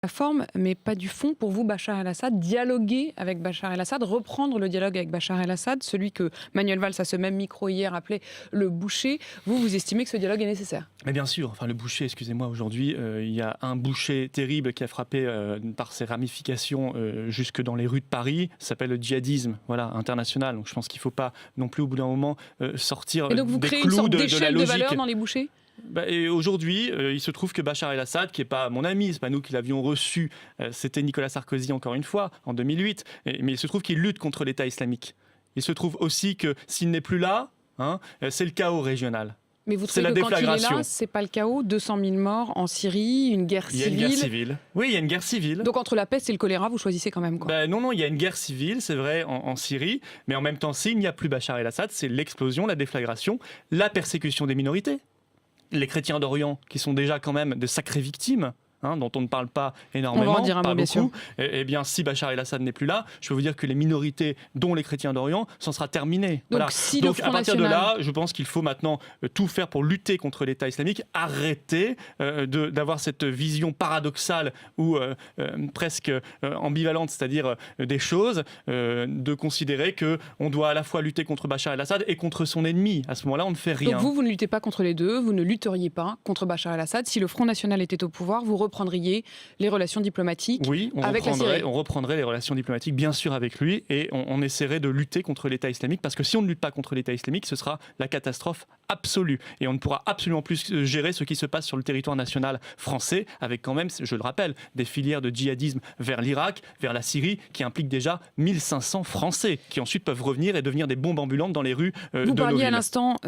la forme, mais pas du fond. Pour vous, Bachar el-Assad, dialoguer avec Bachar el-Assad, reprendre le dialogue avec Bachar el-Assad, celui que Manuel Valls, à ce même micro hier, appelait le boucher, vous estimez que ce dialogue est nécessaire? Mais bien sûr, enfin le boucher, excusez-moi, aujourd'hui, il y a un boucher terrible qui a frappé par ses ramifications jusque dans les rues de Paris, ça s'appelle le djihadisme, voilà, international. Donc je pense qu'il ne faut pas non plus au bout d'un moment sortir Et donc vous des créez une clous sorte de la d'échelle de logique. valeur dans les bouchers? Et aujourd'hui, il se trouve que Bachar el-Assad, qui n'est pas mon ami, c'est pas nous qui l'avions reçu, c'était Nicolas Sarkozy encore une fois, en 2008, mais il se trouve qu'il lutte contre l'État islamique. Il se trouve aussi que s'il n'est plus là, c'est le chaos régional. Mais vous trouvez que quand il est là, c'est pas le chaos? 200 000 morts en Syrie, une guerre civile. Il y a une guerre civile. Oui, il y a une guerre civile. Donc entre la peste et le choléra, vous choisissez quand même quoi? Non, il y a une guerre civile, c'est vrai, en Syrie. Mais en même temps, s'il n'y a plus Bachar el-Assad, c'est l'explosion, la déflagration, la persécution des minorités. Les chrétiens d'Orient, qui sont déjà quand même de sacrées victimes, dont on ne parle pas énormément, on va en dire un mot, bien sûr. Eh bien, si Bachar el-Assad n'est plus là, je peux vous dire que les minorités, dont les chrétiens d'Orient, s'en sera terminé. Donc, voilà. si Donc le à Front partir National... de là, je pense qu'il faut maintenant tout faire pour lutter contre l'État islamique, arrêter d'avoir cette vision paradoxale ou presque ambivalente, c'est-à-dire des choses, de considérer qu'on doit à la fois lutter contre Bachar el-Assad et contre son ennemi. À ce moment-là, on ne fait rien. Donc vous ne luttez pas contre les deux, vous ne lutteriez pas contre Bachar el-Assad. Si le Front National était au pouvoir, vous reprendriez les relations diplomatiques avec la Syrie? On reprendrait les relations diplomatiques, bien sûr, avec lui, et on essaierait de lutter contre l'État islamique, parce que si on ne lutte pas contre l'État islamique, ce sera la catastrophe absolue. Et on ne pourra absolument plus gérer ce qui se passe sur le territoire national français, avec quand même, je le rappelle, des filières de djihadisme vers l'Irak, vers la Syrie, qui impliquent déjà 1500 Français, qui ensuite peuvent revenir et devenir des bombes ambulantes dans les rues de nos villes. Vous parliez à l'instant